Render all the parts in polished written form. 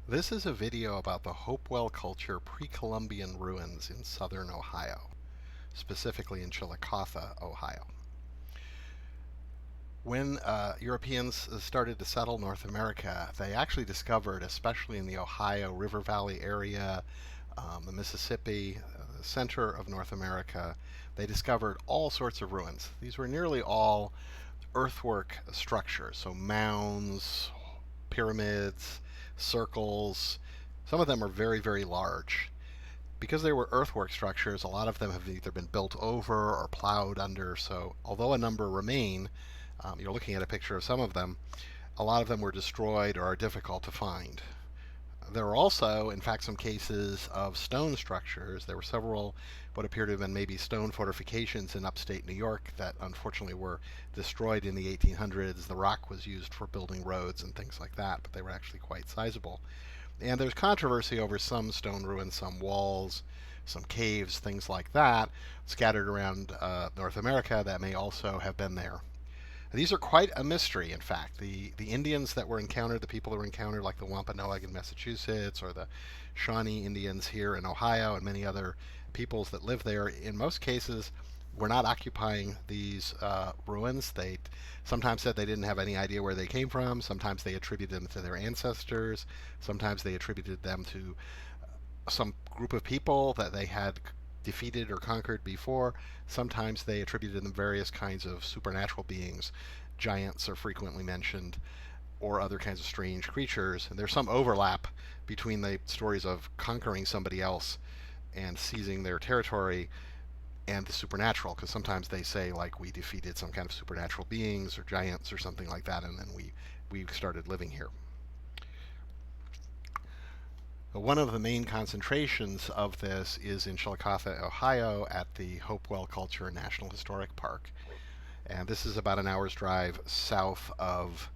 This is a video about the Hopewell Culture Pre-Columbian ruins in southern Ohio, specifically in Chillicothe, Ohio. When Europeans started to settle North America, they actually discovered, especially in the Ohio River Valley area, the Mississippi, the center of North America, they discovered all sorts of ruins. These were nearly all earthwork structures, so mounds, pyramids, circles. Some of them are very, very large. Because they were earthwork structures, a lot of them have either been built over or plowed under. So, although a number remain, you're looking at a picture of some of them, a lot of them were destroyed or are difficult to find. There were also, in fact, some cases of stone structures. There were several what appear to have been maybe stone fortifications in upstate New York that unfortunately were destroyed in the 1800s. The rock was used for building roads and things like that, but they were actually quite sizable. And there's controversy over some stone ruins, some walls, some caves, things like that, scattered around North America that may also have been there. These are quite a mystery, in fact. The Indians that were encountered, the people that were encountered, like the Wampanoag in Massachusetts, or the Shawnee Indians here in Ohio, and many other peoples that live there, in most cases, were not occupying these ruins. They sometimes said they didn't have any idea where they came from. Sometimes they attributed them to their ancestors. Sometimes they attributed them to some group of people that they had defeated or conquered before. Sometimes they attributed them various kinds of supernatural beings. Giants are frequently mentioned, or other kinds of strange creatures. And there's some overlap between the stories of conquering somebody else and seizing their territory and the supernatural, because sometimes they say, like, we defeated some kind of supernatural beings or giants or something like that, and then we started living here. One of the main concentrations of this is in Chillicothe, Ohio, at the Hopewell Culture National Historic Park. And this is about an hour's drive south of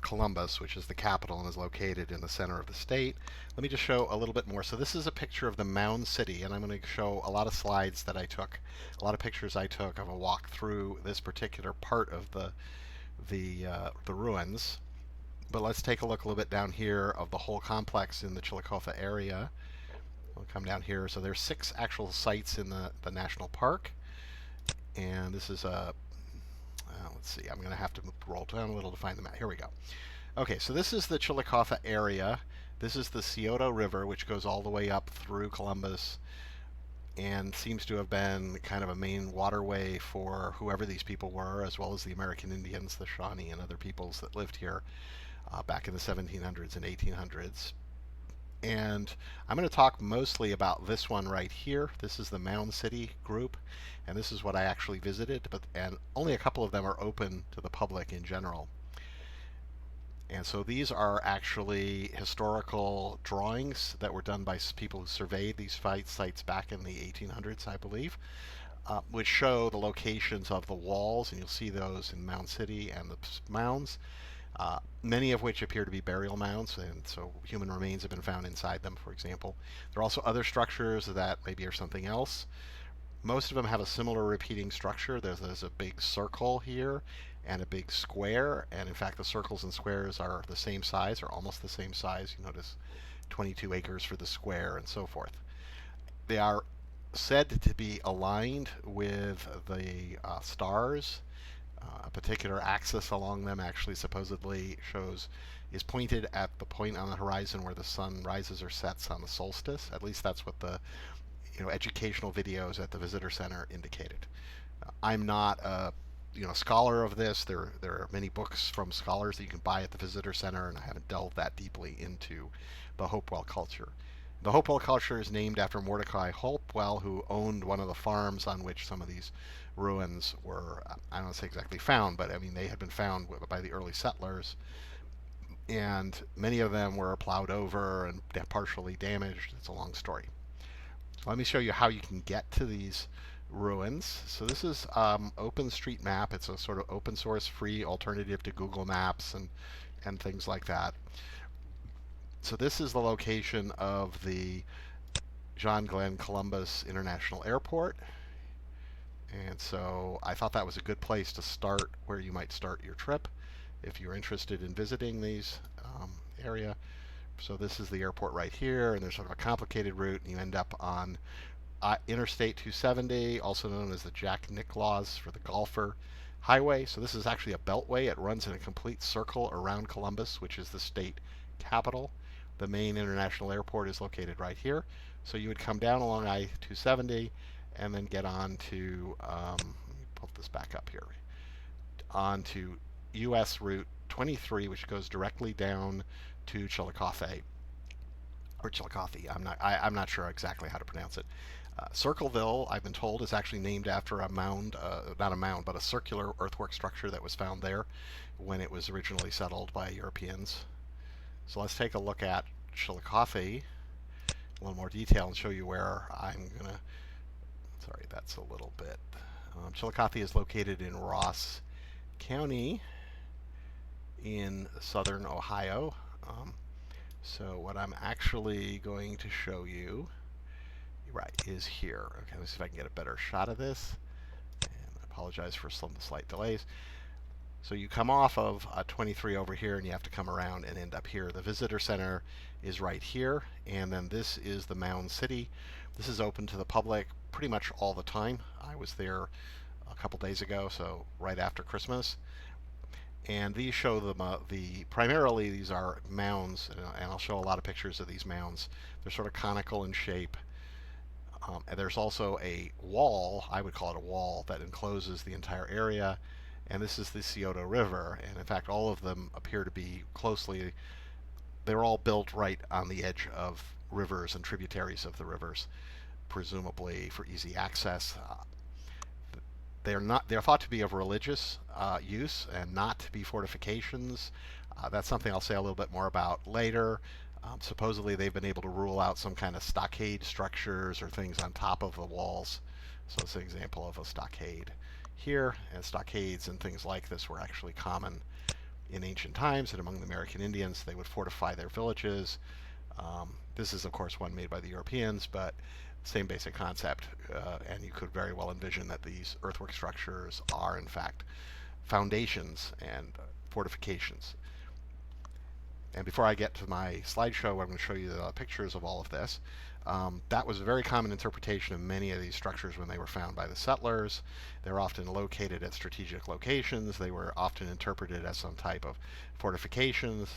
Columbus, which is the capital and is located in the center of the state. Let me just show a little bit more. So this is a picture of the Mound City, and I'm going to show a lot of slides that I took, a lot of pictures I took of a walk through this particular part of the ruins. But let's take a look a little bit down here of the whole complex in the Chillicothe area. We'll come down here. So there's 6 actual sites in the national park. And this is a, let's see, I'm going to have to roll down a little to find the map. Here we go. Okay, so this is the Chillicothe area. This is the Co2 River, which goes all the way up through Columbus and seems to have been kind of a main waterway for whoever these people were, as well as the American Indians, the Shawnee, and other peoples that lived here back in the 1700s and 1800s. And I'm going to talk mostly about this one right here. This is the Mound City group, and this is what I actually visited, and only a couple of them are open to the public in general. And so these are actually historical drawings that were done by people who surveyed these sites back in the 1800s, I believe, which show the locations of the walls, and you'll see those in Mound City and the mounds. Many of which appear to be burial mounds, and so human remains have been found inside them, for example. There are also other structures that maybe are something else. Most of them have a similar repeating structure. There's a big circle here and a big square, and in fact the circles and squares are the same size, or almost the same size. You notice 22 acres for the square and so forth. They are said to be aligned with the stars. A particular axis along them actually supposedly is pointed at the point on the horizon where the sun rises or sets on the solstice. At least that's what the educational videos at the visitor center indicated. I'm not a scholar of this. There are many books from scholars that you can buy at the visitor center, and I haven't delved that deeply into the Hopewell culture. The Hopewell culture is named after Mordecai Hopewell, who owned one of the farms on which some of these ruins were, I don't want to say exactly found, but I mean they had been found by the early settlers, and many of them were plowed over and partially damaged. It's a long story. So let me show you how you can get to these ruins. So this is OpenStreetMap. It's a sort of open source free alternative to Google Maps and things like that. So this is the location of the John Glenn Columbus International Airport. And so I thought that was a good place to start, where you might start your trip if you're interested in visiting these area. So this is the airport right here, and there's sort of a complicated route, and you end up on Interstate 270, also known as the Jack Nicklaus for the golfer highway. So this is actually a beltway. It runs in a complete circle around Columbus, which is the state capital. The main international airport is located right here. So you would come down along I-270 and then get on to, let me pull this back up here, on to US Route 23, which goes directly down to Chillicothe, or Chillicothe. I'm not sure exactly how to pronounce it. Circleville, I've been told, is actually named after a mound, not a mound, but a circular earthwork structure that was found there when it was originally settled by Europeans. So let's take a look at Chillicothe in a little more detail and show you where I'm going to, sorry, that's a little bit. Chillicothe is located in Ross County in southern Ohio. So what I'm actually going to show you, right, is here. Okay, let's see if I can get a better shot of this. And I apologize for some slight delays. So you come off of 23 over here, and you have to come around and end up here. The visitor center is right here, and then this is the Mound City. This is open to the public pretty much all the time. I was there a couple days ago, so right after Christmas. And these show them, primarily these are mounds, and I'll show a lot of pictures of these mounds. They're sort of conical in shape. And there's also a wall, I would call it a wall, that encloses the entire area. And this is the Co2 River. And in fact, all of them appear to be closely, they're all built right on the edge of rivers and tributaries of the rivers, presumably for easy access. They're thought to be of religious use and not to be fortifications. That's something I'll say a little bit more about later. Supposedly they've been able to rule out some kind of stockade structures or things on top of the walls. So it's an example of a stockade here, and stockades and things like this were actually common in ancient times, and among the American Indians they would fortify their villages. This is of course one made by the Europeans, but same basic concept, and you could very well envision that these earthwork structures are in fact foundations and fortifications. And before I get to my slideshow, I'm going to show you the pictures of all of this. That was a very common interpretation of many of these structures when they were found by the settlers. They're often located at strategic locations. They were often interpreted as some type of fortifications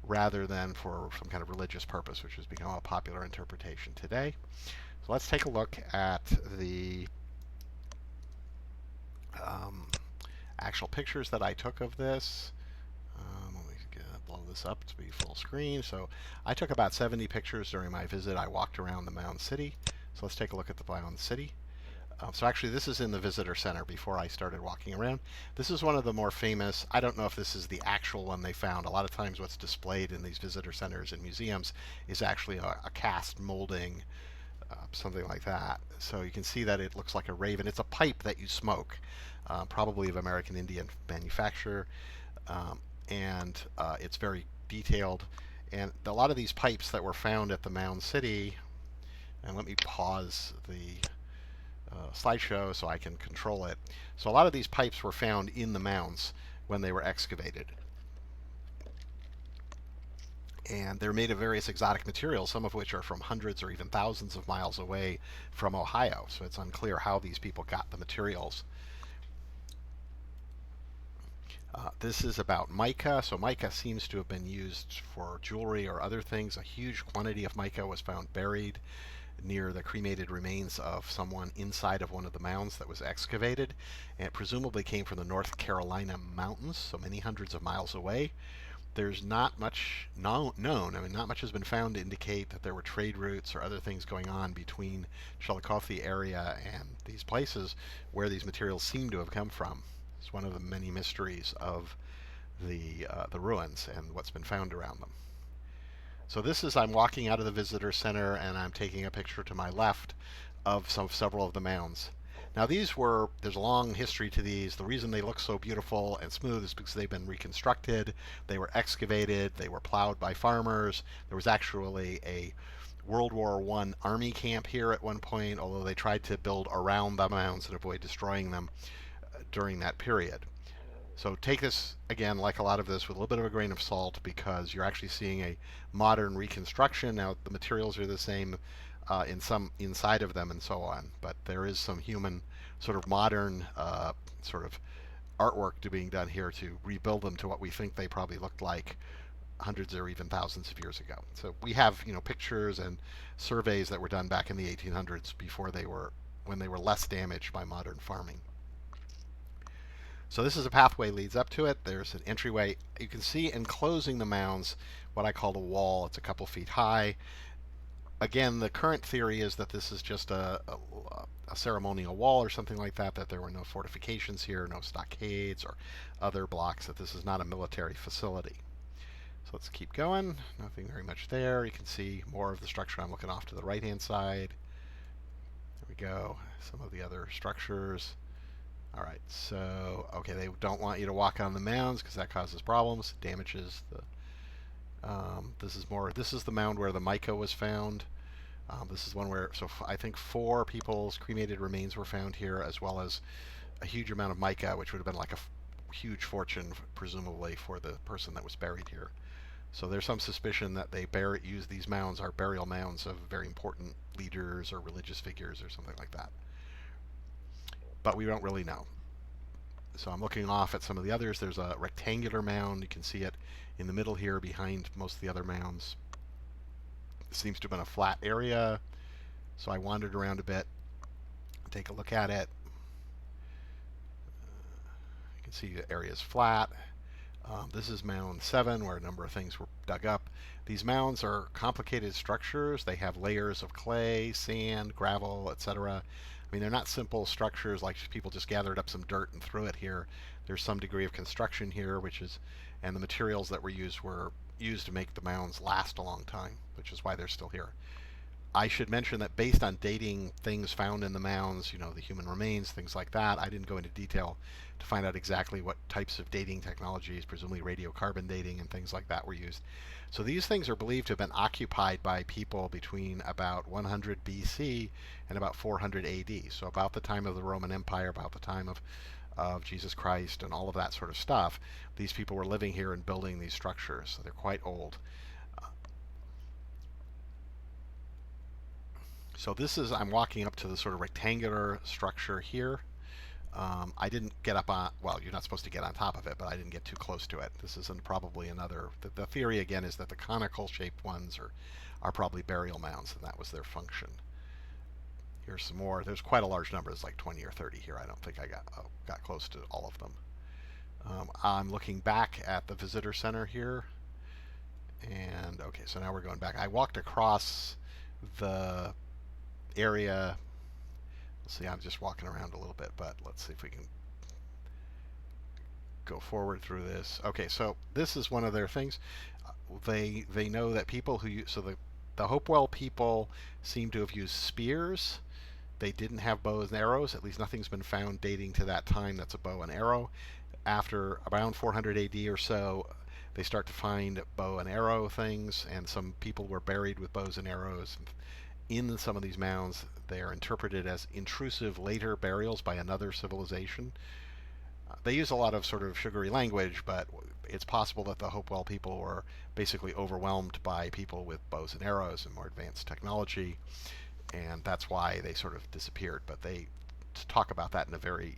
rather than for some kind of religious purpose, which has become a popular interpretation today. So let's take a look at the actual pictures that I took of this. Let me blow this up to be full screen. So I took about 70 pictures during my visit. I walked around the Mound City. So let's take a look at the Mound City. So actually this is in the visitor center before I started walking around. This is one of the more famous, I don't know if this is the actual one they found. A lot of times what's displayed in these visitor centers and museums is actually a cast molding, something like that. So you can see that it looks like a raven. It's a pipe that you smoke, probably of American Indian manufacture, and it's very detailed. And a lot of these pipes that were found at the Mound City, and let me pause the slideshow so I can control it. So a lot of these pipes were found in the mounds when they were excavated. And they're made of various exotic materials, some of which are from hundreds or even thousands of miles away from Ohio. So it's unclear how these people got the materials. This is about mica. So mica seems to have been used for jewelry or other things. A huge quantity of mica was found buried near the cremated remains of someone inside of one of the mounds that was excavated. And it presumably came from the North Carolina mountains, so many hundreds of miles away. There's not much known. I mean, not much has been found to indicate that there were trade routes or other things going on between Chillicothe area and these places where these materials seem to have come from. It's one of the many mysteries of the ruins and what's been found around them. So this is, I'm walking out of the visitor center and I'm taking a picture to my left of several of the mounds. Now there's a long history to these. The reason they look so beautiful and smooth is because they've been reconstructed, they were excavated, they were plowed by farmers. There was actually a World War I army camp here at one point, although they tried to build around the mounds and avoid destroying them during that period. So take this, again, like a lot of this, with a little bit of a grain of salt, because you're actually seeing a modern reconstruction. Now, the materials are the same in some inside of them and so on, but there is some human sort of modern sort of artwork being done here to rebuild them to what we think they probably looked like hundreds or even thousands of years ago. So we have, pictures and surveys that were done back in the 1800s before when they were less damaged by modern farming. So this is a pathway leads up to it. There's an entryway. You can see enclosing the mounds what I call the wall. It's a couple feet high. Again, the current theory is that this is just a ceremonial wall or something like that, that there were no fortifications here, no stockades or other blocks, that this is not a military facility. So let's keep going. Nothing very much there. You can see more of the structure. I'm looking off to the right-hand side. There we go. Some of the other structures. All right, so, okay, they don't want you to walk on the mounds because that causes problems, damages the, this is the mound where the mica was found. This is one where, so I think 4 people's cremated remains were found here, as well as a huge amount of mica, which would have been like a huge fortune, presumably, for the person that was buried here. So there's some suspicion that they use these mounds are burial mounds of very important leaders or religious figures or something like that. But we don't really know. So I'm looking off at some of the others. There's a rectangular mound. You can see it in the middle here behind most of the other mounds. It seems to have been a flat area. So I wandered around a bit, take a look at it. You can see the area is flat. This is Mound 7, where a number of things were dug up. These mounds are complicated structures. They have layers of clay, sand, gravel, etc. I mean, they're not simple structures like people just gathered up some dirt and threw it here. There's some degree of construction here, and the materials that were used to make the mounds last a long time, which is why they're still here. I should mention that based on dating things found in the mounds, the human remains, things like that, I didn't go into detail to find out exactly what types of dating technologies, presumably radiocarbon dating and things like that, were used. So these things are believed to have been occupied by people between about 100 BC and about 400 AD. So about the time of the Roman Empire, about the time of Jesus Christ and all of that sort of stuff. These people were living here and building these structures. So they're quite old. So I'm walking up to the sort of rectangular structure here. I didn't get up on, well, you're not supposed to get on top of it, but I didn't get too close to it. This isn't probably another, the theory again is that the conical shaped ones are probably burial mounds, and that was their function. Here's some more. There's quite a large number. There's like 20 or 30 here. I don't think I got close to all of them. I'm looking back at the visitor center here. And okay, so now we're going back. I walked across the area. Let's see, I'm just walking around a little bit, but let's see if we can go forward through this. Okay, so this is one of their things. They know that people the Hopewell people seem to have used spears. They didn't have bows and arrows. At least nothing's been found dating to that time that's a bow and arrow. After around 400 AD or so, they start to find bow and arrow things, and some people were buried with bows and arrows. In some of these mounds, they are interpreted as intrusive later burials by another civilization. They use a lot of sort of sugary language, but it's possible that the Hopewell people were basically overwhelmed by people with bows and arrows and more advanced technology, and that's why they sort of disappeared. But they talk about that in a very,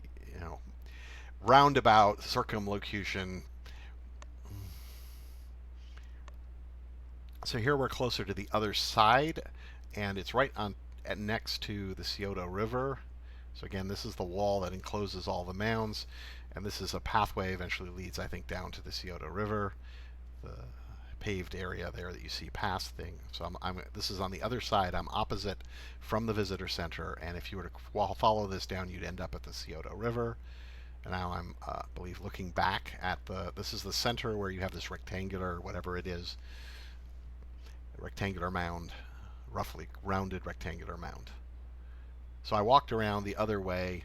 roundabout circumlocution. So here we're closer to the other side, and it's right next to the Scioto River. So again, this is the wall that encloses all the mounds, and this is a pathway eventually leads, I think, down to the Scioto River, the paved area there that you see past thing. So this is on the other side. I'm opposite from the visitor center, and if you were to follow this down, you'd end up at the Scioto River. And now I'm, I believe, looking back at this is the center where you have this rectangular, whatever it is, rectangular mound, roughly rounded rectangular mound. So I walked around the other way,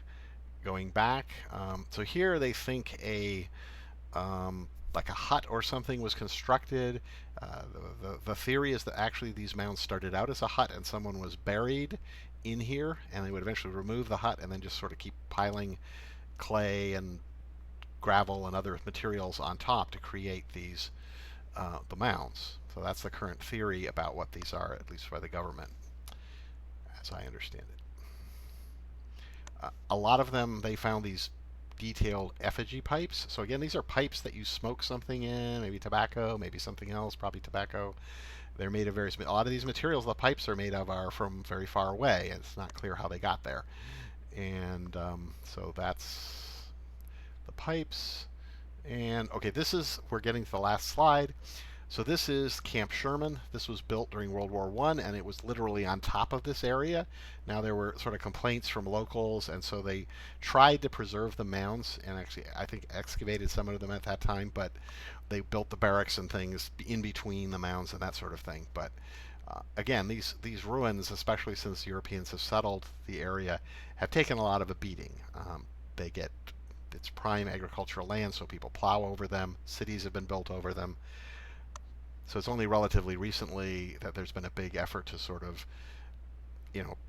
going back. So here they think like a hut or something was constructed. The theory is that actually these mounds started out as a hut and someone was buried in here, and they would eventually remove the hut and then just sort of keep piling clay and gravel and other materials on top to create these the mounds. So that's the current theory about what these are, at least by the government, as I understand it. A lot of them, they found these detailed effigy pipes. So again, these are pipes that you smoke something in, maybe tobacco, maybe something else, probably tobacco. They're made of various. A lot of these materials the pipes are made of are from very far away, and it's not clear how they got there. And so that's the pipes. And okay, we're getting to the last slide. So this is Camp Sherman. This was built during World War I, and it was literally on top of this area. Now there were sort of complaints from locals, and so they tried to preserve the mounds, and actually I think excavated some of them at that time, but they built the barracks and things in between the mounds and that sort of thing. But again, these ruins, especially since Europeans have settled the area, have taken a lot of a beating. They get it's prime agricultural land, so people plow over them. Cities have been built over them. So it's only relatively recently that there's been a big effort to sort of,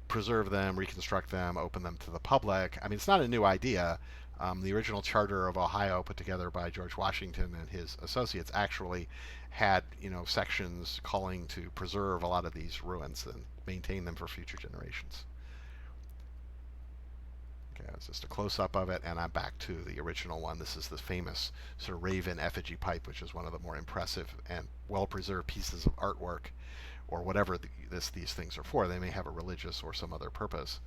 preserve them, reconstruct them, open them to the public. I mean, it's not a new idea. The original charter of Ohio, put together by George Washington and his associates, actually had, sections calling to preserve a lot of these ruins and maintain them for future generations. Okay, that's just a close-up of it, and I'm back to the original one. This is the famous sort of Raven effigy pipe, which is one of the more impressive and well-preserved pieces of artwork, or whatever these things are for. They may have a religious or some other purpose,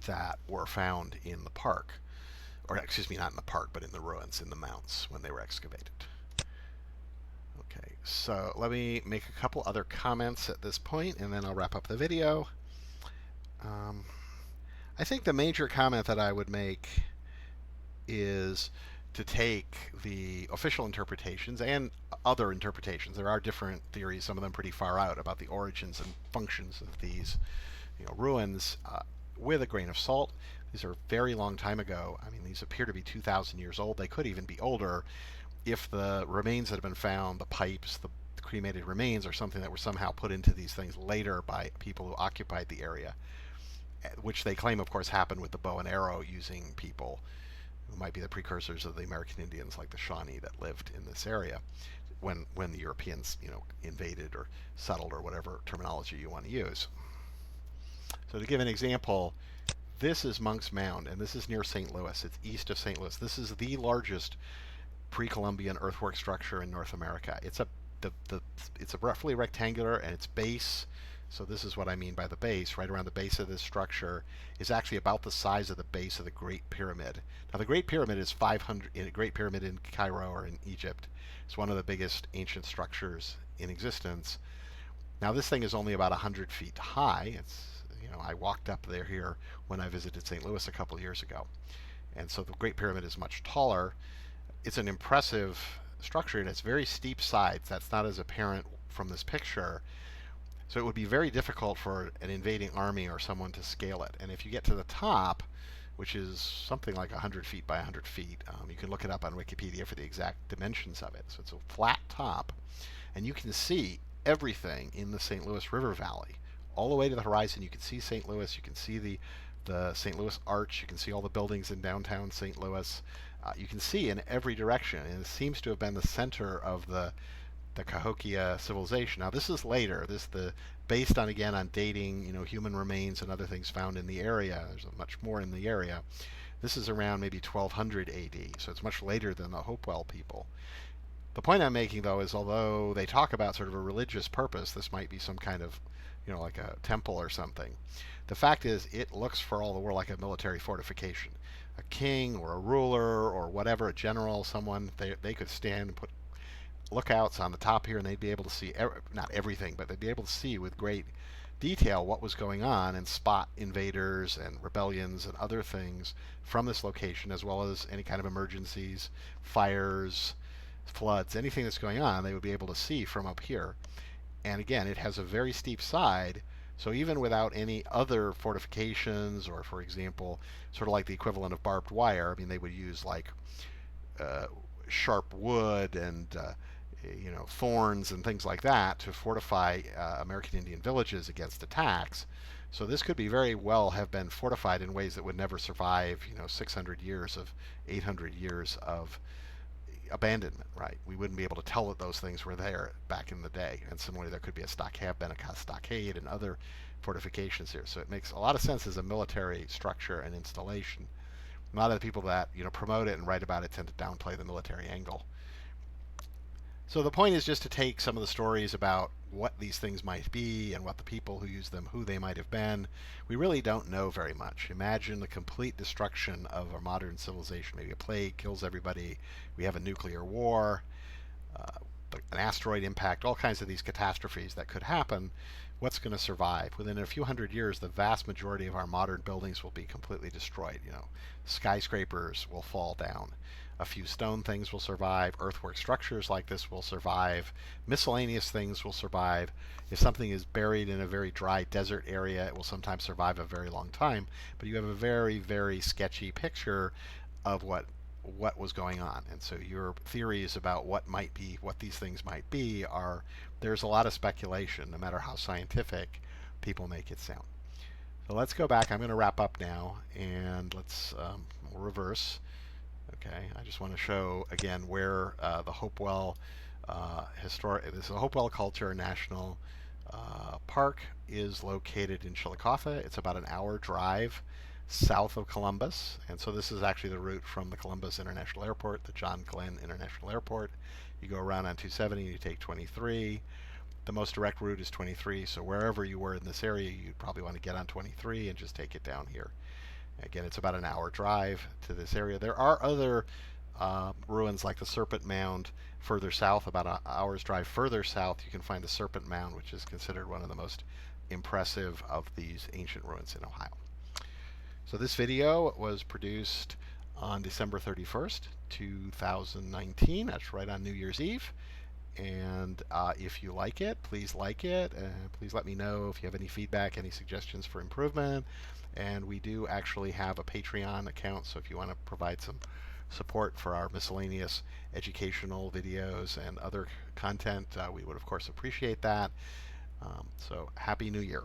that were found in the park. Or, excuse me, not in the park, but in the ruins, in the mounds, when they were excavated. Okay, so let me make a couple other comments at this point, and then I'll wrap up the video. I think the major comment that I would make is to take the official interpretations and other interpretations. There are different theories, some of them pretty far out, about the origins and functions of these ruins, with a grain of salt. These are a very long time ago. I mean, these appear to be 2,000 years old. They could even be older if the remains that have been found, the pipes, the cremated remains, are something that were somehow put into these things later by people who occupied the area, which they claim, of course, happened with the bow and arrow using people who might be the precursors of the American Indians, like the Shawnee that lived in this area when the Europeans, invaded or settled, or whatever terminology you want to use. So to give an example, this is Monk's Mound, and this is near St. Louis. It's east of St. Louis. This is the largest pre-Columbian earthwork structure in North America. It's a roughly rectangular, and its base, so this is what I mean by the base, right around the base of this structure, is actually about the size of the base of the Great Pyramid. Now the Great Pyramid is 500, in a Great Pyramid in Cairo or in Egypt. It's one of the biggest ancient structures in existence. Now this thing is only about 100 feet high. I walked up there here when I visited St. Louis a couple of years ago. And so the Great Pyramid is much taller. It's an impressive structure, and it's very steep sides. That's not as apparent from this picture. So it would be very difficult for an invading army or someone to scale it. And if you get to the top, which is something like 100 feet by 100 feet, you can look it up on Wikipedia for the exact dimensions of it. So it's a flat top, and you can see everything in the St. Louis River Valley. All the way to the horizon, you can see St. Louis, you can see the St. Louis Arch, you can see all the buildings in downtown St. Louis. You can see in every direction, and it seems to have been the center of the Cahokia civilization. Now this is later. Based on, again, on dating, human remains and other things found in the area. There's much more in the area. This is around maybe 1200 AD, so it's much later than the Hopewell people. The point I'm making, though, is although they talk about sort of a religious purpose, this might be some kind of, like a temple or something. The fact is, it looks for all the world like a military fortification. A king or a ruler or whatever, a general, someone, they could stand and put lookouts on the top here, and they'd be able to see, not everything, but they'd be able to see with great detail what was going on and spot invaders and rebellions and other things from this location, as well as any kind of emergencies, fires, floods, anything that's going on, they would be able to see from up here. And again, it has a very steep side, so even without any other fortifications, or, for example, sort of like the equivalent of barbed wire, I mean, they would use like sharp wood and thorns and things like that to fortify American Indian villages against attacks. So this could be very well have been fortified in ways that would never survive, 600 years of 800 years of abandonment, right? We wouldn't be able to tell that those things were there back in the day. And similarly, there could be a stockade and other fortifications here. So it makes a lot of sense as a military structure and installation. A lot of the people that promote it and write about it tend to downplay the military angle. So the point is just to take some of the stories about what these things might be and what the people who use them, who they might have been. We really don't know very much. Imagine the complete destruction of our modern civilization. Maybe a plague kills everybody. We have a nuclear war, uh, an asteroid impact, all kinds of these catastrophes that could happen. What's going to survive? Within a few hundred years, the vast majority of our modern buildings will be completely destroyed. Skyscrapers will fall down. A few stone things will survive. Earthwork structures like this will survive. Miscellaneous things will survive. If something is buried in a very dry desert area, it will sometimes survive a very long time. But you have a very, very sketchy picture of what was going on. And so your theories about what these things might be there's a lot of speculation, no matter how scientific people make it sound. So let's go back. I'm going to wrap up now, and let's reverse. Okay, I just want to show again where the Hopewell this is the Hopewell Culture National Park is located in Chillicothe. It's about an hour drive south of Columbus, and so this is actually the route from the Columbus International Airport, the John Glenn International Airport. You go around on 270 and you take 23. The most direct route is 23, so wherever you were in this area, you'd probably want to get on 23 and just take it down here. Again, it's about an hour drive to this area. There are other ruins like the Serpent Mound further south, about an hour's drive further south. You can find the Serpent Mound, which is considered one of the most impressive of these ancient ruins in Ohio. So this video was produced on December 31st, 2019. That's right on New Year's Eve. And if you like it, please like it. Please let me know if you have any feedback, any suggestions for improvement. And we do actually have a Patreon account, so if you want to provide some support for our miscellaneous educational videos and other content, we would of course appreciate that. So Happy New Year.